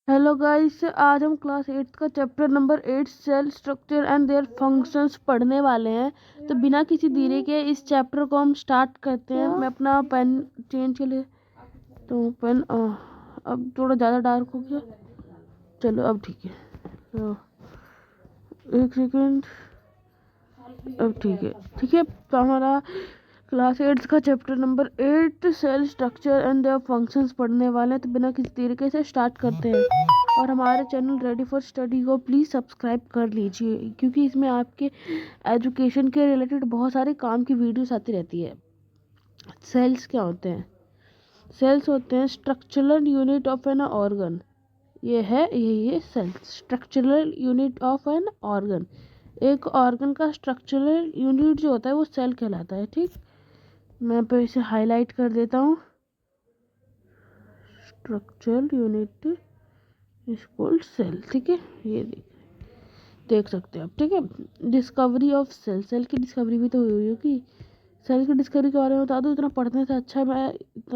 Hello guys, आज हम class 8 का chapter number 8 cell structure and their functions पढ़ने वाले हैं। तो बिना किसी देरी के इस चैप्टर को हम स्टार्ट करते हैं। मैं अपना पेन चेंज के लिए तो पेन अब थोड़ा ज़्यादा डार्क हो गया। चलो अब ठीक है। तो एक सेकेंड, अब ठीक है। तो हमारा क्लास 8 का chapter number 8 cell structure and their functions पढ़ने वाले हैं। तो बिना किसी तरीके से स्टार्ट करते हैं। और हमारे चैनल रेडी फॉर स्टडी को प्लीज़ सब्सक्राइब कर लीजिए, क्योंकि इसमें आपके एजुकेशन के रिलेटेड बहुत सारे काम की वीडियोस आती रहती है। सेल्स क्या होते हैं? सेल्स होते हैं structural unit of an organ. ये cell structural unit of an organ. एक ऑर्गन का स्ट्रक्चरल यूनिट जो होता है वो सेल कहलाता है। ठीक, मैं पे इसे हाईलाइट कर देता हूँ। Structural unit is called cell. ठीक है, ये देख सकते हैं आप। ठीक है, डिस्कवरी ऑफ सेल। सेल की डिस्कवरी भी तो हुई होगी। सेल की डिस्कवरी के बारे में बता दूँ? इतना पढ़ने से अच्छा मैं एक के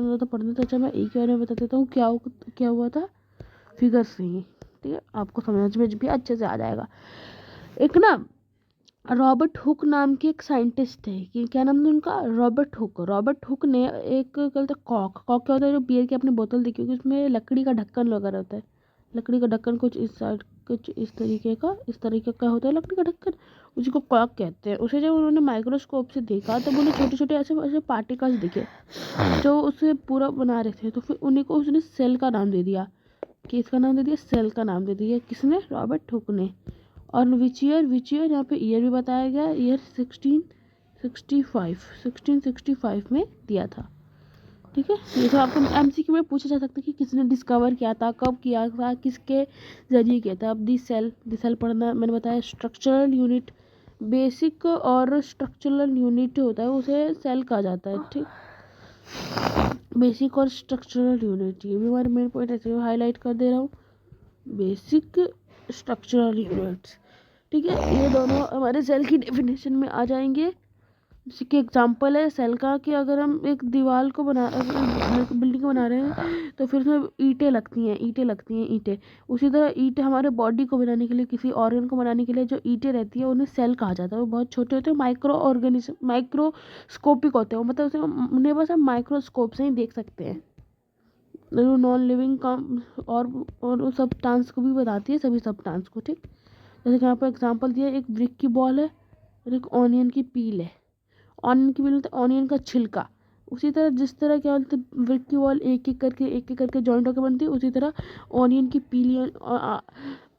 बारे में बता देता हूँ। क्या हुआ था फिगर से ही। ठीक है, आपको समझ में भी अच्छे से आ जाएगा। एक ना रॉबर्ट हुक नाम के एक साइंटिस्ट थे। कि क्या नाम था उनका? रॉबर्ट हुक ने एक क्या बोलते हैं, कॉक क्या होता है जो बियर की अपनी बोतल देखी होगी, उसमें लकड़ी का ढक्कन वगैरह होता है। लकड़ी का ढक्कन कुछ इस साइड, कुछ इस तरीके का होता है लकड़ी का ढक्कन। उसी को कॉक कहते हैं। उसे जब उन्होंने माइक्रोस्कोप से देखा तब उन्हें छोटे छोटे ऐसे ऐसे पार्टिकल्स दिखे जो उसे पूरा बना रहे थे। तो फिर उन्हीं को उसने सेल का नाम दे दिया। कि इसका नाम दे दिया, सेल का नाम दे दिया। किसने? रॉबर्ट हुक ने। और विच ईयर यहाँ पे ईयर भी बताया गया। ईयर 1665 में दिया था। ठीक है, ये तो आपको एमसीक्यू में पूछा जा सकता है कि किसने डिस्कवर किया था, कब किया था, किसके जरिए किया था। अब दी सेल पढ़ना मैंने बताया। स्ट्रक्चरल यूनिट, बेसिक और स्ट्रक्चरल यूनिट होता है उसे सेल कहा जाता है। ठीक, बेसिक और स्ट्रक्चरल यूनिट, ये भी हमारे मेन पॉइंट ऐसे हाईलाइट कर दे रहा हूँ। Basic, structural units. ठीक है, ये दोनों हमारे सेल की डेफिनेशन में आ जाएंगे। इसके एग्जांपल है सेल का कि अगर हम एक दीवार को घर बिल्डिंग बना रहे हैं तो फिर उसमें ईंटें। उसी तरह ईंटें हमारे बॉडी को बनाने के लिए, किसी ऑर्गन को बनाने के लिए जो ईंटें रहती है उन्हें सेल कहा जाता है। वो बहुत छोटे होते हैं, माइक्रोस्कोपिक होते हैं। मतलब उन्हें बस हम माइक्रोस्कोप से ही देख सकते हैं। नॉन लिविंग काम और वो सब टांस को भी बताती है, सभी सब टांस को। ठीक, जैसे कि यहाँ पर एग्जांपल दिया, एक ब्रिक की बॉल है और एक ऑनियन की पील है। ऑनियन की पील मतलब ऑनियन का छिलका। उसी तरह जिस तरह क्या बोलते हैं ब्रिक की बॉल एक एक करके जॉइंट होकर बनती है, उसी तरह ऑनियन की पील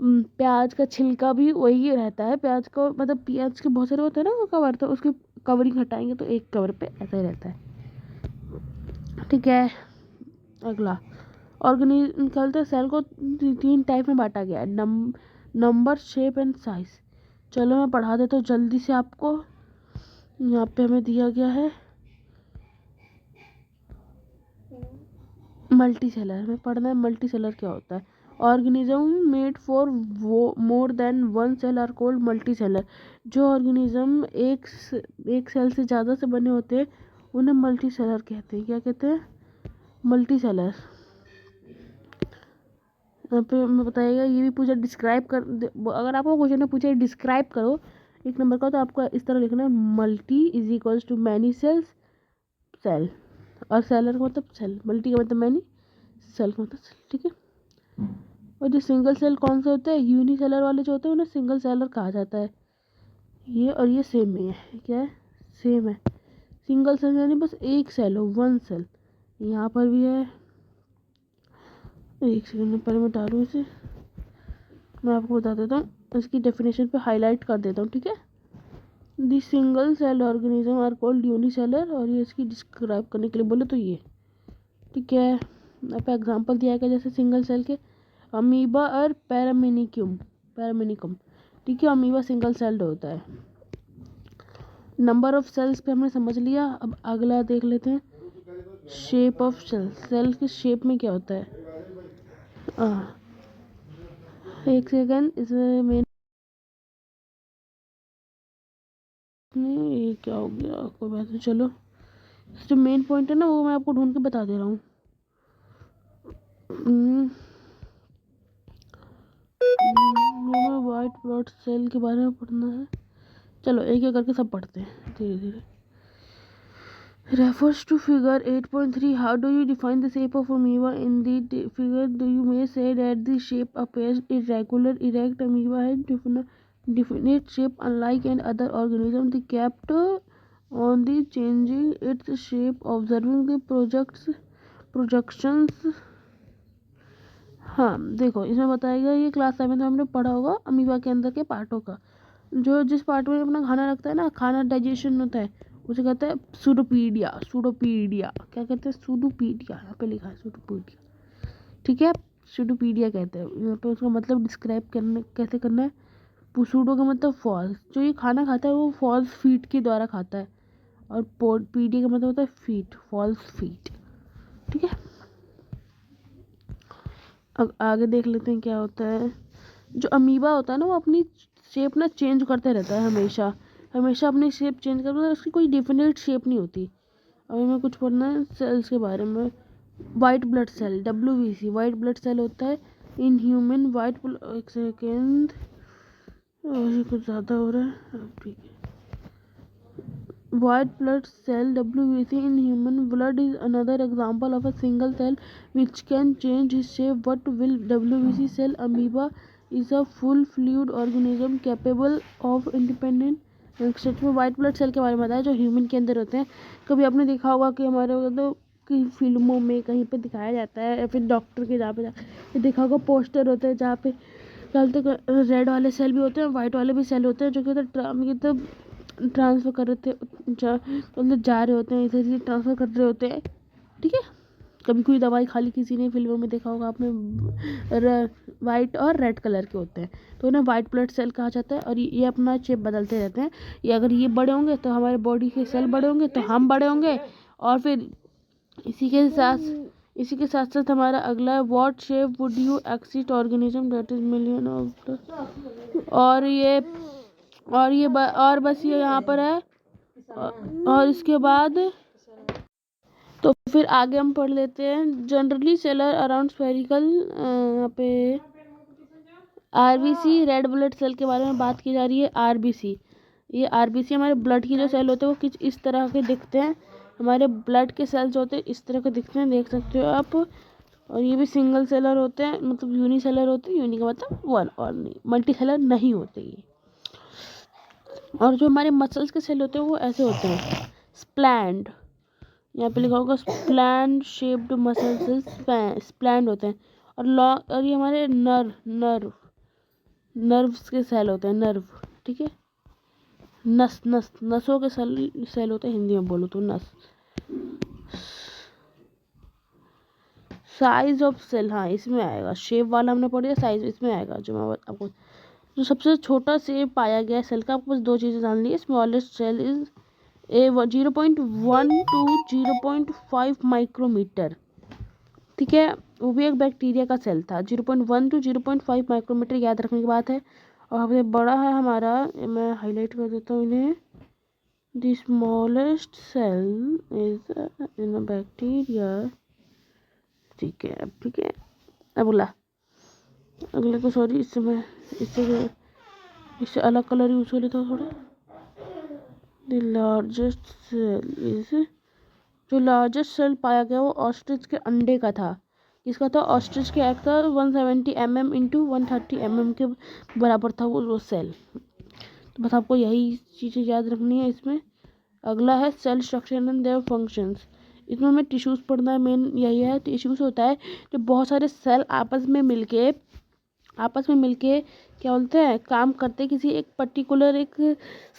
प्याज का छिलका भी वही रहता है। प्याज को मतलब प्याज के बहुत सारे होते हैं ना कवर, तो उसकी कवरिंग हटाएंगे तो एक कवर पे ऐसा ही रहता है। ठीक है, अगला ऑर्गेनिज्म कहते हैं। सेल को तीन टाइप में बांटा गया है, नंबर, शेप एंड साइज। चलो मैं पढ़ा देता हूँ जल्दी से आपको। यहाँ पे हमें दिया गया है मल्टी सेलर में पढ़ना है। मल्टी सेलर क्या होता है? Organism made for more than one cell are called multicellular. जो ऑर्गेनिज्म एक सेल से ज़्यादा से बने होते हैं उन्हें मल्टी सेलर कहते हैं। क्या कहते हैं? Multi cellular. यहाँ पे मैं बताइएगा, ये भी पूछा डिस्क्राइब कर। अगर आपको क्वेश्चन में पूछा डिस्क्राइब करो एक नंबर का, तो आपको इस तरह लिखना है, multi is equals to many cells, cell. और सेलर का मतलब सेल, मल्टी का मतलब मैनी, सेल का मतलब सेल। ठीक है, और जो सिंगल सेल कौन से होते हैं? यूनिसेलर वाले जो होते हैं उन्हें सिंगल सेलर कहा जाता है। ये और ये सेम में है। क्या है? सेम है। सिंगल सेल यानी बस एक सेल हो, वन सेल। यहाँ पर भी है। एक सेकंड में पहले मैं डालूँ इसे, मैं आपको बता देता हूँ। इसकी डेफिनेशन पे हाईलाइट कर देता हूँ। ठीक है, the single cell organism are called unicellular. और ये इसकी डिस्क्राइब करने के लिए बोले तो ये। ठीक है, यहाँ पे एग्जांपल दिया गया जैसे सिंगल सेल के, अमीबा और पैरामिनिकम। ठीक है, अमीबा सिंगल सेल्ड होता है। नंबर ऑफ सेल्स पे हमने समझ लिया। अब अगला देख लेते हैं, शेप ऑफ सेल। सेल के शेप में क्या होता है? एक सेकेंड, इसमें मेन ये क्या हो गया, कोई बात नहीं। चलो, जो मेन पॉइंट है ना वो मैं आपको ढूंढ के बता दे रहा हूँ। ब्लड सेल के बारे में पढ़ना है। चलो एक एक करके सब पढ़ते हैं धीरे धीरे। Refers to figure 8.3. How do you define the shape of amoeba? In the figure, you may say that the shape appears irregular. Erect amoeba has definite shape, unlike an other organism. The kept on the changing its shape, observing the projections. हाँ देखो, इसमें बताएगा ये class 7 में हमने पढ़ा होगा amoeba के अंदर के पार्टों का। जो जिस पार्ट में अपना खाना रखता है ना, खाना डाइजेशन होता है, उसे कहते हैं सूडोपीडिया। सूडोपीडिया क्या कहते हैं? सूडोपीडिया, यहाँ पे लिखा है सूडोपीडिया, ठीक है, सूडोपीडिया कहते हैं। यहाँ पे उसका मतलब डिस्क्राइब करने कैसे करना है। सूडो का मतलब फॉल्स, जो ये खाना खाता है वो फॉल्स फीट के द्वारा खाता है, और पीडिया का मतलब होता है फीट, फॉल्स फीट, ठीक है। अब आगे देख लेते हैं क्या होता है। जो अमीबा होता है ना, वो अपनी शेप ना चेंज करते रहता है, हमेशा हमेशा अपनी शेप चेंज करता है, उसकी कोई डिफिनेट शेप नहीं होती। अभी मैं कुछ पढ़ना है सेल्स के बारे में। White blood cell, WBC, white blood cell होता है इन ह्यूमन वाइट। एक सेकेंड, कुछ ज़्यादा हो रहा है, ठीक है। White blood cell WBC in human blood is another example of a single cell which can change its shape. What will WBC cell? Amoeba is a full fluid organism capable of independent। सच में white blood cell के बारे में बताया, जो human के अंदर होते हैं। कभी आपने देखा होगा कि हमारे तो कि फिल्मों में कहीं पे दिखाया जाता है, या फिर डॉक्टर के जहाँ पे देखा होगा पोस्टर होते हैं जहाँ पे रेड वाले सेल भी होते हैं, वाइट वाले भी सेल होते हैं, जो कि ट्रांसफ़र कर रहे थे, मतलब जा रहे होते हैं, इधर से ट्रांसफ़र कर रहे होते हैं, ठीक है। कभी कोई दवाई खाली किसी ने फिल्मों में देखा होगा आपने, वाइट और रेड कलर के होते हैं, तो उन्हें वाइट ब्लड सेल कहा जाता है। और ये अपना शेप बदलते रहते हैं। ये अगर ये बड़े होंगे तो हमारे बॉडी के सेल बड़े होंगे, तो हम बड़े होंगे। और फिर इसी के साथ साथ हमारा अगला है, what shape would you exit organism that is million of. और बस ये यहाँ पर है। और इसके बाद तो फिर आगे हम पढ़ लेते हैं। जनरली सेलर अराउंड स्फेरिकल, यहाँ पे RBC, रेड ब्लड सेल के बारे में बात की जा रही है। RBC, ये RBC हमारे ब्लड की जो सेल होते हैं वो कुछ इस तरह के दिखते हैं। हमारे ब्लड के सेल्स होते हैं इस तरह के दिखते हैं, देख सकते हो आप। और ये भी सिंगल सेलर होते हैं, मतलब यूनिसेलर होते हैं। यूनि का मतलब वन, और नहीं, मल्टी सेलर नहीं होते ये। और जो हमारे मसल्स के सेल होते हैं वो ऐसे होते हैं, स्प्लैंड, यहाँ पे लिखा होगा Esplanade shaped muscle cells, Esplanade होते हैं। और ये हमारे नर्व्स के सेल होते हैं, नर्व, ठीक है। नसों के सेल होते हैं, हिंदी में बोलो तो नस। साइज ऑफ सेल, हाँ इसमें आएगा, शेप वाला हमने पढ़ लिया, साइज इसमें आएगा। जो मैं आपको जो सबसे छोटा सेल पाया गया है सेल का, आपको बस दो चीज़ें जाननी है। Smallest cell is 0.1 to 0.5 micrometer, ठीक है। वो भी एक बैक्टीरिया का सेल था। 0.1 to 0.5 माइक्रोमीटर याद रखने की बात है। और सबसे बड़ा है हमारा, मैं हाईलाइट कर देता हूँ इन्हें, the smallest cell is in a bacteria, ठीक है। ठीक है, अब बोला अगले को, सॉरी इससे अलग कलर यूज कर लेता हूँ थोड़ा। द लार्जेस्ट सेल इज, जो लार्जेस्ट सेल पाया गया वो ऑस्ट्रिच के अंडे का था। किसका था? ऑस्ट्रिच के एग का। 170 mm इंटू 130 mm के बराबर था वो सेल। तो बस आपको यही चीज़ें याद रखनी है इसमें। अगला है cell structure and their functions. इसमें हमें टिश्यूज़ पढ़ना है, मेन यही है। टिश्यूज़ होता है जो बहुत सारे सेल आपस में मिलके क्या बोलते हैं, काम करते हैं किसी एक पर्टिकुलर एक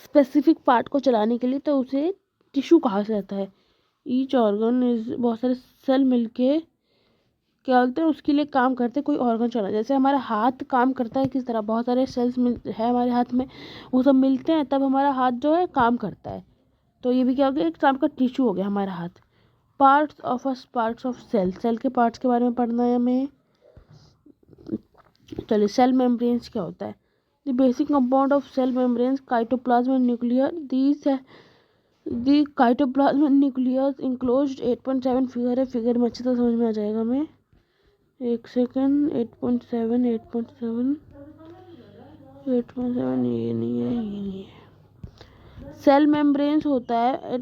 स्पेसिफिक पार्ट को चलाने के लिए, तो उसे टिश्यू कहा जाता है। ईच ऑर्गन इज, बहुत सारे सेल मिलके क्या बोलते हैं उसके लिए काम करते हैं, कोई ऑर्गन चला। जैसे हमारा हाथ काम करता है किस तरह, बहुत सारे सेल्स है हमारे हाथ में, वो सब मिलते हैं तब हमारा हाथ जो है काम करता है। तो ये भी क्या हो गया, एक टाइप का टिश्यू हो गया हमारा हाथ। पार्ट्स ऑफ सेल के पार्ट्स के बारे में पढ़ना है हमें। चलिए, सेल मेम्ब्रेन्स क्या होता है? The basic compound of cell membranes, cytoplasm and nuclear. The cytoplasm and nucleus enclosed 8.7 figure है। फिगर में अच्छी तरह समझ में आ जाएगा हमें। एक सेकेंड, 8.7 8.7 ये नहीं है, ये नहीं है। सेल मेम्ब्रेन्स होता है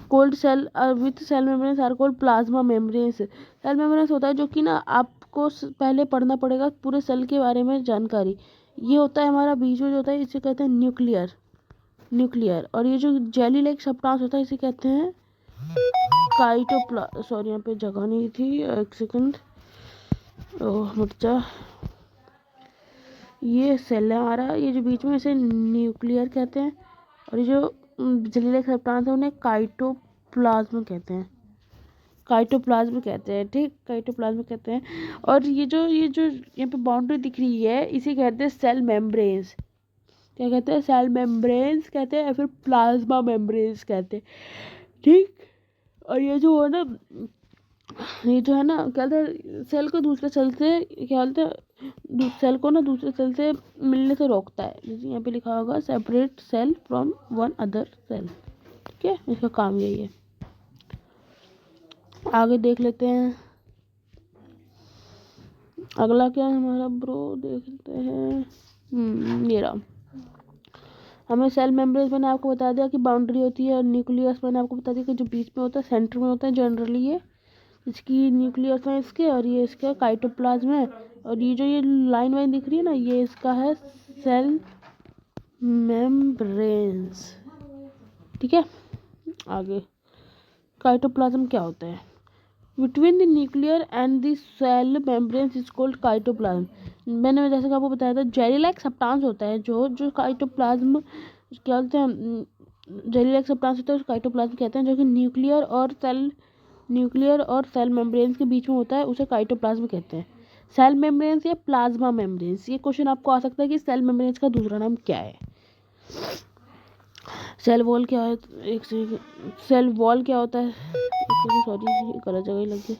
called cell with cell membranes are called plasma membranes. Cell membranes होता है जो कि ना आपको पहले पढ़ना पड़ेगा पूरे सेल के बारे में जानकारी। ये होता है हमारा बीच में जो होता है इसे कहते हैं न्यूक्लियर। और ये जो जेली लाइक सब्सटेंस होता है इसे कहते हैं सॉरी यहाँ पे जगह नहीं थी, एक सेकंड, ओह मुर्चा। ये सेल है हमारा, ये जो बीच में इसे न्यूक्लियर कहते हैं। और ये जो जेली लाइक सब्सटेंस है उन्हें काइटोप्लाज्म कहते हैं, ठीक, काइटोप्लाज्म कहते हैं। और ये जो यहाँ पे बाउंड्री दिख रही है इसे कहते हैं सेल मेम्ब्रेन्स। क्या कहते हैं? सेल मेम्ब्रेन्स कहते हैं या फिर प्लाज्मा मेम्ब्रेन्स कहते हैं, ठीक। और ये जो है ना क्या बोलते हैं, सेल को दूसरे सेल से क्या बोलते हैं, सेल को ना दूसरे सेल से मिलने से रोकता है। जैसे यहाँ पे लिखा होगा separate cell from one other cell, ठीक है, इसका काम यही है। आगे देख लेते हैं अगला क्या है हमारा ब्रो, देख लेते हैं। ये रहा, हमें सेल मेम्ब्रेन्स मैंने आपको बता दिया कि बाउंड्री होती है, और न्यूक्लियस मैंने आपको बता दिया कि जो बीच में होता है, सेंटर में होता है जनरली। ये इसकी न्यूक्लियस है इसके, और ये इसका काइटोप्लाज्म है। और ये जो ये लाइन वाइन दिख रही है ना, ये इसका है सेल मेम्ब्रेन्स, ठीक है। आगे काइटोप्लाज्म क्या होता है? Between the nuclear and the cell membranes is called cytoplasm. मैंने जैसे कि आपको बताया था जेली लाइक सब्सटेंस होता है जो काइटोप्लाज्म क्या बोलते हैं, जेली लाइक सब्सटेंस होता है उसे काइटोप्लाज्म कहते हैं, जो कि न्यूक्लियर और सेल मेम्ब्रेन्स के बीच में होता है, उसे काइटोप्लाज्म कहते हैं। सेल मेम्ब्रेन्स या प्लाज्मा मेम्ब्रेन्स, ये क्वेश्चन आपको आ सकता है कि सेल मेम्ब्रेन्स का दूसरा नाम क्या है। सेल वॉल क्या है, सेल वॉल क्या होता है, सॉरी गलत जगह ही लग गया,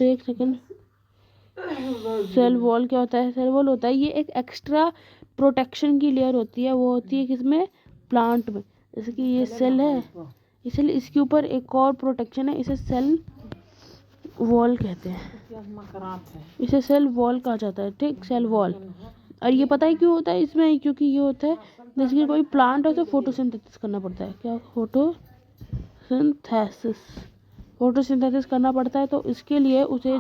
एक सेकंड। सेल वॉल क्या होता है? सेल वॉल होता है ये एक एक्स्ट्रा प्रोटेक्शन की लेयर होती है, वो होती है किसमें, प्लांट में। जैसे कि ये सेल है, इसलिए इसके ऊपर एक और प्रोटेक्शन है, इसे सेल वॉल कहते हैं, इसे सेल वॉल कहा जाता है, ठीक, सेल वॉल। और ये पता है क्यों होता है इसमें, क्योंकि ये होता है जैसे कि कोई प्लांट है तो फोटोसिंथेसिस करना पड़ता है। क्या? फोटोसिंथेसिस करना पड़ता है, तो इसके लिए उसे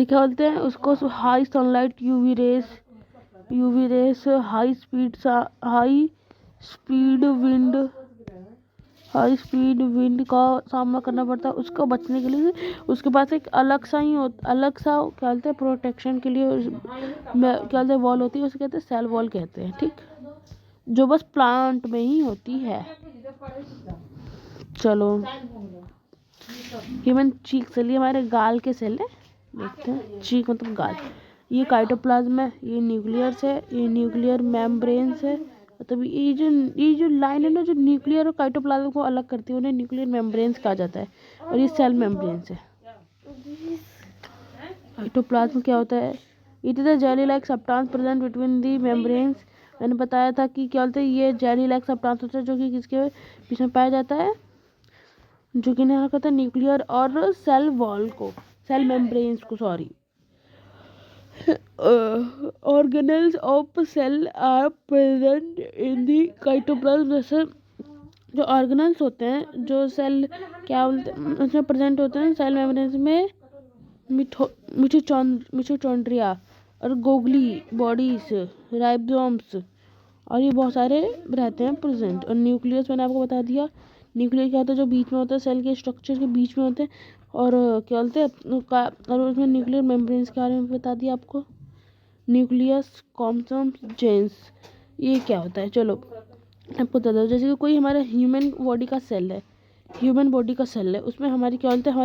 क्या बोलते हैं, उसको high sunlight, UV rays, high speed wind का सामना करना पड़ता है। उसको बचने के लिए उसके पास एक अलग सा क्या बोलते हैं, प्रोटेक्शन के लिए क्या बोलते हैं, वॉल होती है, उसे कहते हैं सेल वॉल कहते हैं, ठीक, जो बस प्लांट में ही होती है। चलो ह्यूमन चीक सेल, ये हमारे गाल के सेल है, देखते हैं, चीक मतलब गाल। ये काइटोप्लाज्म है, ये न्यूक्लियस है, ये न्यूक्लियर मेम्ब्रेन्स है। मतलब ये जो लाइन है ना, जो न्यूक्लियर और काइटोप्लाज्म को अलग करती है, उन्हें न्यूक्लियर मेम्ब्रेन्स कहा जाता है। और ये सेल मेम्ब्रेन्स है। काइटोप्लाज्म क्या होता है? It is a jelly like substance present between the membranes. मैंने बताया था कि क्या बोलते हैं, ये जेली लाइक सब्सटेंस होता है जो कि किसके बीच में पाया जाता है, जो कि नहीं करता है न्यूक्लियर और सेल वॉल को, सेल मेम्ब्रेन्स को, sorry. Organelles of cell are present in the cytoplasm. जैसे जो ऑर्गेनल्स होते हैं, जो सेल क्या बोलते हैं उसमें प्रेजेंट होते हैं सेल मेम्ब्रेन्स में, मिटोचॉन्ड्रिया और गोगली बॉडीज, राइबोसोम्स, और ये बहुत सारे रहते हैं प्रेजेंट। और न्यूक्लियस मैंने आपको बता दिया, न्यूक्लियस क्या होता है, जो बीच में होता है, सेल के स्ट्रक्चर के बीच में होते हैं। और क्या बोलते हैं और उसमें न्यूक्लियर मेम्ब्रेन्स के बारे में बता दिया आपको, न्यूक्लियस, क्रोमोसोम्स, जेन्स, ये क्या होता है। चलो आपको बता दो, जैसे कि कोई हमारा ह्यूमन बॉडी का सेल है, उसमें हमारी क्या बोलते हैं,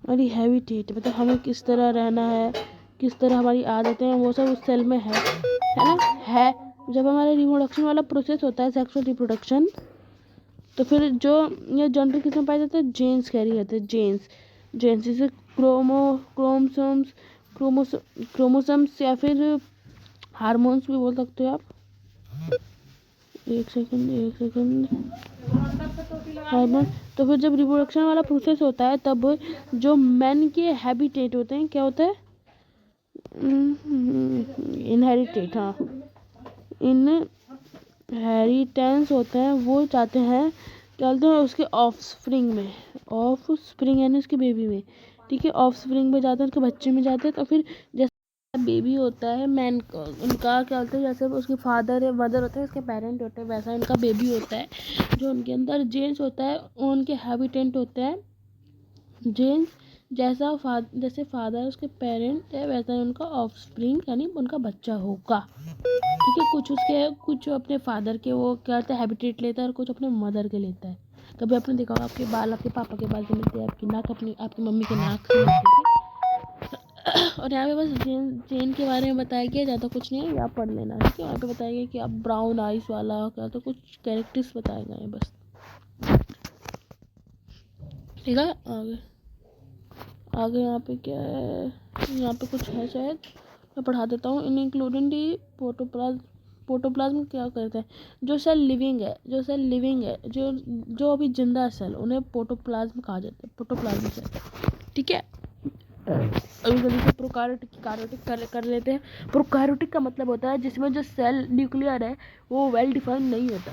हमारी हैबिटेट मतलब हमें किस तरह रहना है, किस तरह हमारी आदतें हैं, वो सब उस सेल में है ना, है। जब हमारा रिप्रोडक्शन वाला प्रोसेस होता है, सेक्सुअल रिप्रोडक्शन, तो फिर जो ये जनरल किसमें पाए जाते हैं, जेन्स कैरी करते हैं, जेन्स जैसे क्रोमोसोम्स या फिर हार्मोन्स भी बोल सकते हो आप, एक सेकंड हार्मोन। तो फिर जब रिप्रोडक्शन वाला प्रोसेस होता है तब जो मैन के हैबिटेट होते हैं, क्या होता है, इनहेरिटेट, हाँ, इनहेरिटेंस होते हैं, वो जाते हैं, क्या बोलते हैं, उसके ऑफस्प्रिंग में, ऑफस्प्रिंग यानी उसके बेबी में, ठीक है, ऑफस्प्रिंग में जाते हैं, उसके बच्चे में जाते हैं। तो फिर जैसे बेबी होता है मैन का, उनका क्या बोलते हैं, जैसे उसके फादर या मदर होते हैं, उसके पेरेंट होते हैं, वैसा उनका बेबी होता है, जो उनके अंदर जीन्स होता है, उनके हैबिटेंट होते हैं जीन्स, जैसे फादर उसके पेरेंट है, वैसा ही उनका ऑफस्प्रिंग यानी उनका बच्चा होगा, ठीक है। कुछ अपने फादर के वो क्या होता है हैबिटेट लेता है, और कुछ अपने मदर के लेता है। कभी आपने देखा होगा आपके बाल आपके पापा के बाल से मिलते हैं, आपकी नाक आपकी मम्मी के नाक से मिलती है। और यहाँ पे बस चेन के बारे में बताया गया, ज़्यादा कुछ नहीं है, आप पढ़ लेना, ठीक है। यहाँ पे बताया गया कि आप ब्राउन आइस वाला क्या, तो कुछ कैरेक्टर्स बताए गए हैं बस, ठीक है। आगे यहाँ पे क्या है, यहाँ पे कुछ है शायद, मैं पढ़ा देता हूँ। इन इंक्लूडिंग दी प्रोटोप्लाज्म क्या करते हैं, जो सेल लिविंग है, जो अभी जिंदा सेल, उन्हें प्रोटोप्लाज्म कहा जाता है, प्रोटोप्लाज्म सेल, ठीक है। अभी जल्दी से प्रोकार्योटिक कार्योटिक कर लेते हैं। प्रोकार्योटिक का मतलब होता है जिसमें जो सेल न्यूक्लियर है वो वेल डिफाइंड नहीं होता,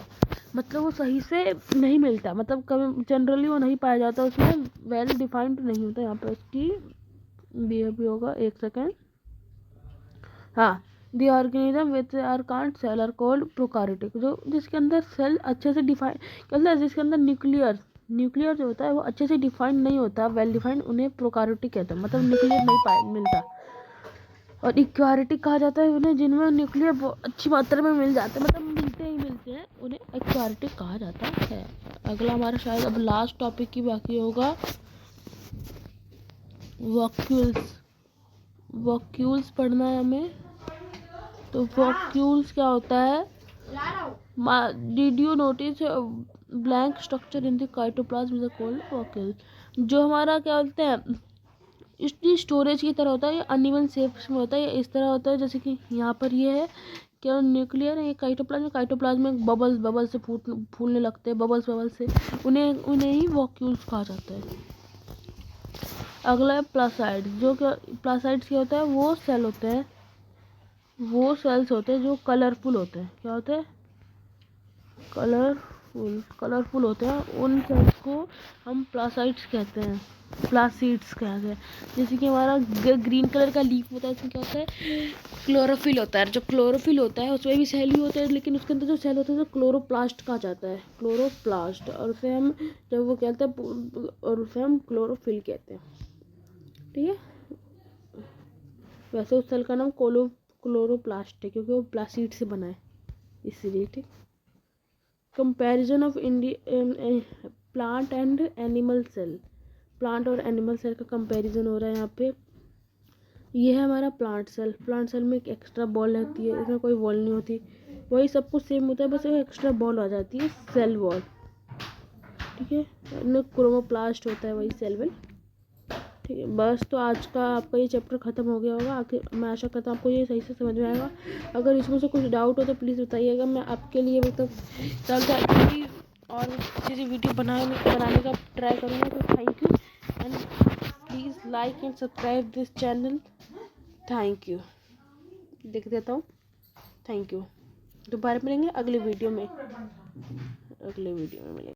मतलब वो सही से नहीं मिलता, मतलब कभी जनरली वो नहीं पाया जाता, उसमें वेल डिफाइंड नहीं होता। यहाँ पे उसकी भी होगा, एक सेकेंड, हाँ, the organism which are can't cell are called prokaryotic, जो जिसके अंदर सेल अच्छे से डिफाइन, मतलब जिसके अंदर न्यूक्लियर जो होता है वो अच्छे से डिफाइंड नहीं होता, वेल डिफाइंड, उन्हें प्रोकार्योटिक कहते हैं, मतलब न्यूक्लियर नहीं मिलता। और इक्वारिटिक कहा जाता है उन्हें जिनमें न्यूक्लियर अच्छी मात्रा में मिल जाते हैं, मतलब मिलते हैं, उन्हें इक्वारिटिक कहा जाता है। अगला हमारा शायद अब लास्ट टॉपिक की बाकी होगा, वॉक्यूल्स पढ़ना है हमें। तो वॉक्यूल्स क्या होता है, did you notice blank structure in the cytoplasm is called vacuole, जो हमारा क्या बोलते हैं इसकी स्टोरेज की तरह होता है, ये अनइवन शेप्स में होता है, ये इस तरह होता है, जैसे कि यहाँ पर ये है क्या, न्यूक्लियर है, काइटोप्लाज्म में बबल्स से फूलने लगते हैं, बबल्स से, उन्हें ही वॉक्यूल्स कहा जाता है। अगला है प्लासाइड, जो क्या प्लासाइड्स क्या होता है, वो सेल्स होते हैं जो कलरफुल होते हैं, क्या होते हैं, कलरफुल होते हैं, उन सेल्स को हम प्लासीड्स कहते हैं, जैसे कि हमारा ग्रीन कलर का लीफ होता है, उसमें क्या होता है, क्लोरोफिल होता है, जो क्लोरोफिल होता है उसमें भी सेल ही होता है, लेकिन उसके अंदर जो सेल होता है तो क्लोरोप्लास्ट कहा जाता है, क्लोरोप्लास्ट, और उसे हम जब वो कहते हैं, और उसे हम क्लोरोफिल कहते हैं, ठीक है। वैसे उस सेल का नाम क्लोरोप्लास्ट है क्योंकि वो प्लासीड से बना है, इसीलिए, ठीक। Comparison of plant and animal cell, plant और एनिमल सेल का कंपैरिजन हो रहा है यहाँ पे। ये है हमारा प्लांट सेल में एक एक्स्ट्रा बॉल रहती है, इसमें कोई वॉल नहीं होती, वही सब कुछ सेम होता है, बस एक एक्स्ट्रा बॉल आ जाती है, सेल वॉल, ठीक है। क्रोमोप्लास्ट होता है वही सेल वॉल, ठीक है। बस तो आज का आपका ये चैप्टर ख़त्म हो गया होगा, आखिर मैं आशा करता हूँ आपको ये सही से समझ में आएगा। अगर इसमें से कुछ डाउट हो तो प्लीज़ बताइएगा, मैं आपके लिए मतलब जल्दी और अच्छी सी वीडियो बनाने का ट्राई करूँगा। तो thank you and please like and subscribe this channel, thank you, देख देता हूँ, थैंक यू। दोबारा मिलेंगे अगले वीडियो में मिलेंगे।